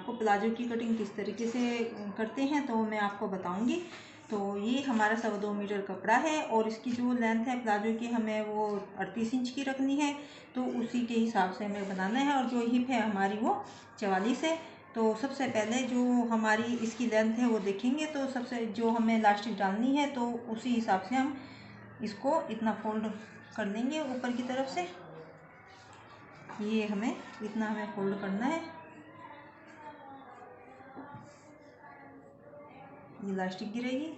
आपको प्लाजो की कटिंग किस तरीके से करते हैं तो मैं आपको बताऊंगी। तो ये हमारा 2.25 मीटर कपड़ा है और इसकी जो लेंथ है प्लाजो की हमें वो 38 इंच की रखनी है। तो उसी के हिसाब से हमें बनाना है और जो हिप है हमारी वो 44 है। तो सबसे पहले जो हमारी इसकी लेंथ है वो देखेंगे तो सबसे जो हमें इलास्टिक डालनी है तो उसी हिसाब से हम इसको इतना फोल्ड कर लेंगे ऊपर की तरफ से। ये हमें इतना फोल्ड करना है। ये इलास्टिक गिरेगी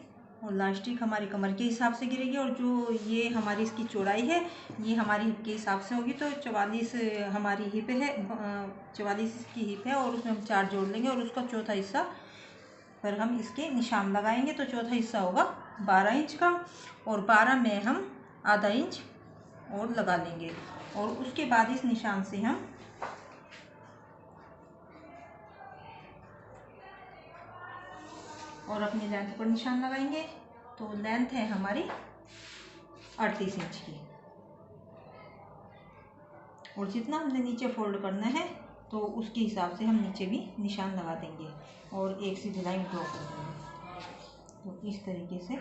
और इलास्टिक हमारी कमर के हिसाब से गिरेगी और जो ये हमारी इसकी चौड़ाई है ये हमारी हिप के हिसाब से होगी। तो 44 हमारी हिप है, 44 की हिप है और उसमें हम 4 जोड़ लेंगे और उसका चौथा हिस्सा पर हम इसके निशान लगाएंगे। तो चौथा हिस्सा होगा 12 इंच का और 12 में हम आधा इंच और लगा लेंगे और उसके बाद इस निशान से हम और अपनी लेंथ पर निशान लगाएंगे। तो लेंथ है हमारी 38 इंच की और जितना हमने नीचे फोल्ड करना है तो उसके हिसाब से हम नीचे भी निशान लगा देंगे और एक सीधी लाइन ड्रॉ कर देंगे। तो इस तरीके से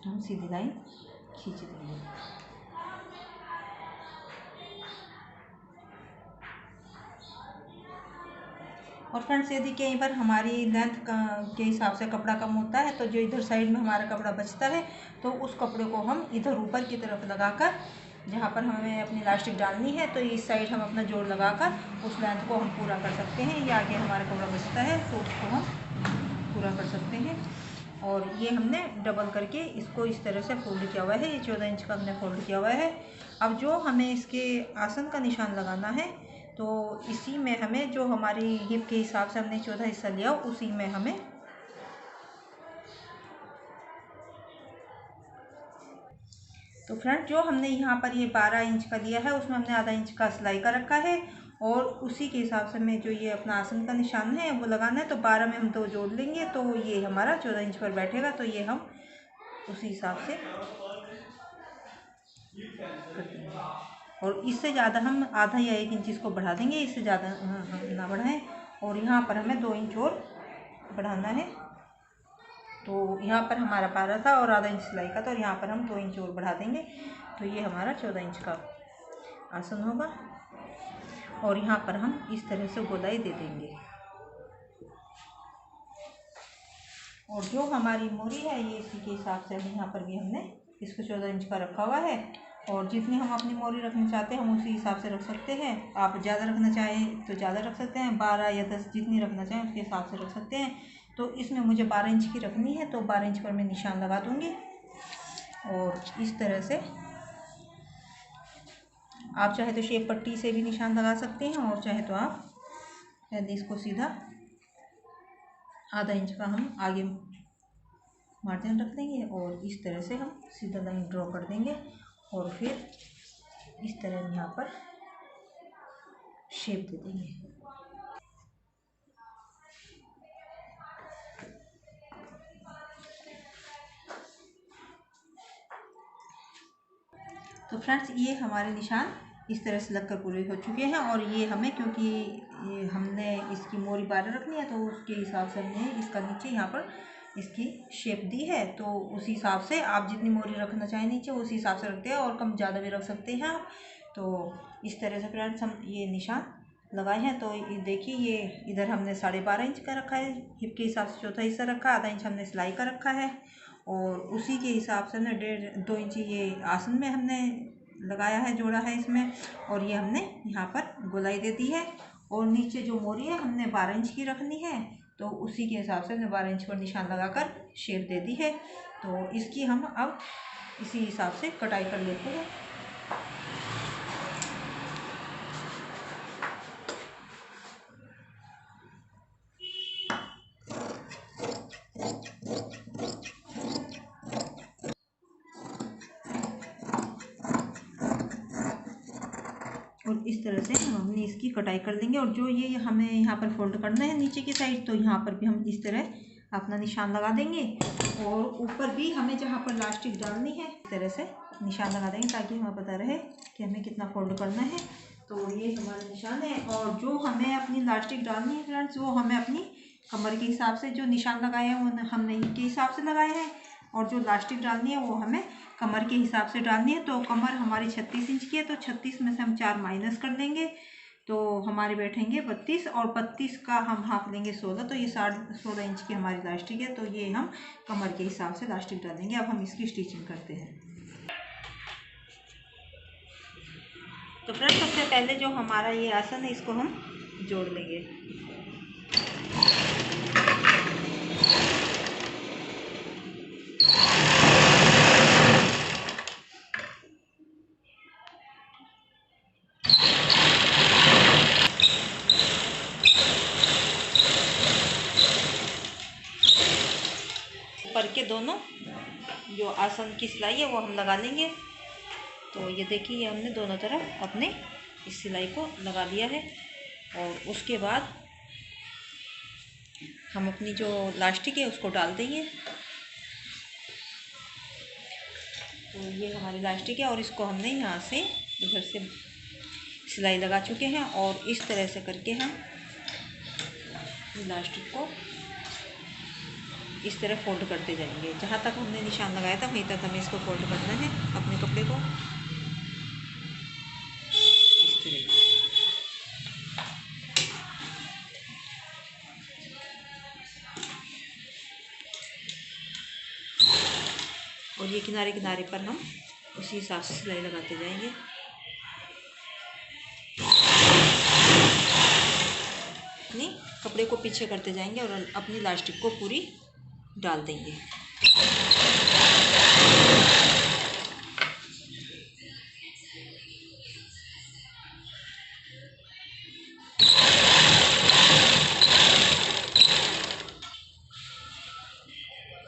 हम सीधी लाइन खींच देंगे। और फ्रेंड्स यदि कई बार हमारी लेंथ के हिसाब से कपड़ा कम होता है तो जो इधर साइड में हमारा कपड़ा बचता है तो उस कपड़े को हम इधर ऊपर की तरफ लगाकर जहाँ पर हमें अपनी इलास्टिक डालनी है तो इस साइड हम अपना जोड़ लगाकर उस लेंथ को हम पूरा कर सकते हैं। या आगे हमारा कपड़ा बचता है तो उसको हम पूरा कर सकते हैं। और ये हमने डबल करके इसको इस तरह से फोल्ड किया हुआ है। ये 14 इंच का हमने फोल्ड किया हुआ है। अब जो हमें इसके आसन का निशान लगाना है तो इसी में हमें जो हमारी हिप के हिसाब से हमने चौथा हिस्सा लिया उसी में हमें तो फ्रेंड जो हमने यहाँ पर ये 12 इंच का लिया है उसमें हमने आधा इंच का सिलाई का रखा है और उसी के हिसाब से हमें जो ये अपना आसन का निशान है वो लगाना है। तो 12 में हम 2 जोड़ लेंगे तो ये हमारा 14 इंच पर बैठेगा। तो ये हम उसी हिसाब से कर देंगे और इससे ज़्यादा हम आधा या 1 इंच इसको बढ़ा देंगे, इससे ज़्यादा ना बढ़ाएं। और यहाँ पर हमें 2 इंच और बढ़ाना है। तो यहाँ पर हमारा 12 था और आधा इंच सिलाई का था और यहाँ पर हम 2 इंच और बढ़ा देंगे। तो ये हमारा 14 इंच का आसन होगा और यहाँ पर हम इस तरह से गोलाई दे देंगे। और जो हमारी मोरी है ये इसी के हिसाब से यहाँ पर भी हमने इसको 14 इंच का रखा हुआ है और जितनी हम अपनी मोरी रखना चाहते हैं हम उसी हिसाब से रख सकते हैं। आप ज़्यादा रखना चाहें तो ज़्यादा रख सकते हैं, 12 या 10 जितनी रखना चाहें उसके हिसाब से रख सकते हैं। तो इसमें मुझे 12 इंच की रखनी है तो 12 इंच पर मैं निशान लगा दूँगी और इस तरह से आप चाहे तो शेप पट्टी से भी निशान लगा सकते हैं और चाहे तो आप पहले इसको सीधा आधा इंच का हम आगे मार्जिन रख देंगे और इस तरह से हम सीधा लाइन ड्रॉ कर देंगे और फिर इस तरह यहाँ पर शेप दे देंगे। तो फ्रेंड्स ये हमारे निशान इस तरह से लगकर पूरे हो चुके हैं और ये हमें क्योंकि हमने इसकी मोरी 12 रखनी है तो उसके हिसाब से हमने इसका नीचे यहाँ पर इसकी शेप दी है। तो उसी हिसाब से आप जितनी मोरी रखना चाहें नीचे उसी हिसाब से रखते हैं और कम ज़्यादा भी रख सकते हैं आप। तो इस तरह से फ्रेंड्स हम ये निशान लगाए हैं। तो देखिए ये इधर हमने 12.5 इंच का रखा है, हिप के हिसाब से चौथा हिस्सा रखा, आधा इंच हमने सिलाई का रखा है और उसी के हिसाब से हमने 1.5-2 इंच ये आसन में हमने लगाया है, जोड़ा है इसमें। और ये हमने यहाँ पर गोलाई दे दी है और नीचे जो मोरी है हमने 12 इंच की रखनी है तो उसी के हिसाब से हमने 12 इंच पर निशान लगाकर शेप दे दी है। तो इसकी हम अब इसी हिसाब से कटाई कर लेते हैं। और इस तरह से हम अपनी इसकी कटाई कर देंगे। और जो ये हमें यहाँ पर फोल्ड करना है नीचे की साइड तो यहाँ पर भी हम इस तरह अपना निशान लगा देंगे और ऊपर भी हमें जहाँ पर इलास्टिक डालनी है इस तरह से निशान लगा देंगे ताकि हमें पता रहे कि हमें कितना फोल्ड करना है। तो ये हमारे निशान है। और जो हमें अपनी इलास्टिक डालनी है फ्रेंड्स, वो हमें अपनी कमर के हिसाब से जो निशान लगाए हैं वो हमने इनके हिसाब से लगाए हैं, और जो इलास्टिक डालनी है वो हमें कमर के हिसाब से डालनी है। तो कमर हमारी 36 इंच की है, तो 36 में से हम 4 माइनस कर देंगे, तो हमारे बैठेंगे 32, और 32 का हम हाफ लेंगे 16, तो ये 16 इंच की हमारी इलास्टिक है। तो ये हम कमर के हिसाब से इलास्टिक डालेंगे। अब हम इसकी स्टिचिंग करते हैं। तो फ्रेंड्स सबसे पहले जो हमारा ये आसन है इसको हम जोड़ लेंगे। ऊपर के दोनों जो आसन की सिलाई है वो हम लगा लेंगे। तो ये देखिए, ये हमने दोनों तरफ अपने इस सिलाई को लगा लिया है। और उसके बाद हम अपनी जो इलास्टिक है उसको डाल देंगे। तो ये हमारी इलास्टिक है, और इसको हमने यहाँ से इधर से सिलाई लगा चुके हैं, और इस तरह से करके हम इलास्टिक को इस तरह फोल्ड करते जाएंगे। जहाँ तक हमने निशान लगाया था वहीं तक हमें इसको फोल्ड करना है, अपने कपड़े को इस तरह। और ये किनारे किनारे पर हम उसी हिसाब से सिलाई लगाते जाएंगे। अपनी कपड़े को पीछे करते जाएंगे और अपनी इलास्टिक को पूरी डाल देंगे।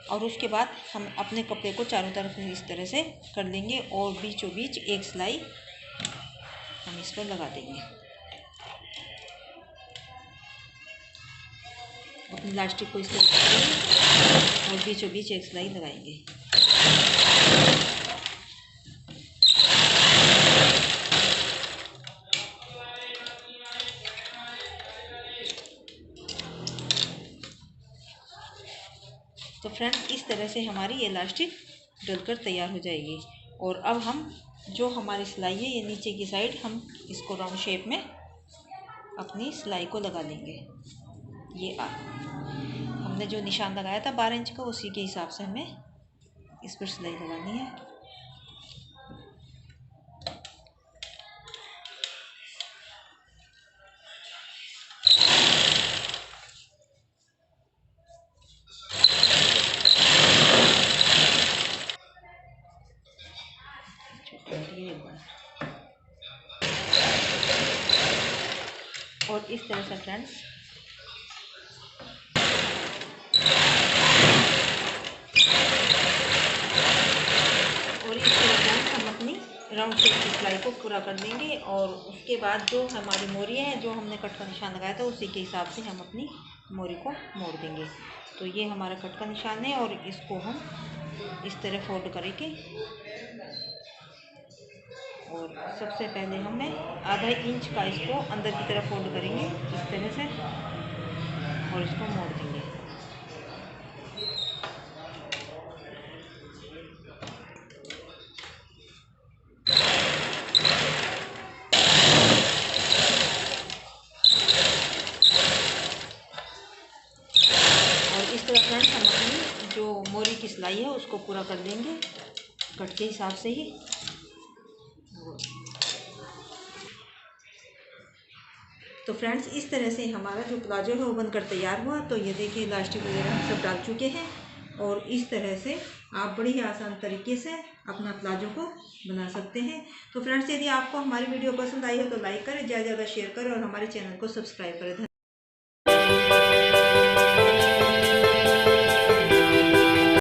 और उसके बाद हम अपने कपड़े को चारों तरफ इस तरह से कर लेंगे, और बीचों बीच एक सिलाई हम इस पर लगा देंगे। अपनी इलास्टिक को इस तरह करेंगे और बीचों बीच एक सिलाई लगाएंगे। तो फ्रेंड्स इस तरह से हमारी ये इलास्टिक डलकर तैयार हो जाएगी। और अब हम जो हमारी सिलाई है ये नीचे की साइड हम इसको राउंड शेप में अपनी सिलाई को लगा लेंगे। ये हमने जो निशान लगाया था 12 इंच का, उसी के हिसाब से हमें इस पर सिलाई लगानी है। और इस तरह से फ्रेंड्स हम अपनी राउंड शेप की सिलाई को पूरा कर देंगे। और उसके बाद जो हमारी मोरी है, जो हमने कट का निशान लगाया था, उसी के हिसाब से हम अपनी मोरी को मोड़ देंगे। तो ये हमारा कट का निशान है, और इसको हम इस तरह फोल्ड करेंगे। और सबसे पहले हमें आधा इंच का इसको अंदर की तरफ फोल्ड करेंगे इस तरह से, और इसको मोड़ देंगे। और इस तरह फ्रेंड्स हम अपनी जो मोरी की सिलाई है उसको पूरा कर लेंगे कट के हिसाब से ही। तो फ्रेंड्स इस तरह से हमारा जो प्लाजो है वो बनकर तैयार हुआ। तो ये देखिए, इलास्टिक वगैरह हम सब डाल चुके हैं, और इस तरह से आप बड़ी ही आसान तरीके से अपना प्लाजो को बना सकते हैं। तो फ्रेंड्स यदि आपको हमारी वीडियो पसंद आई है तो लाइक करें, ज़्यादा से ज़्यादा शेयर करें, और हमारे चैनल को सब्सक्राइब करें।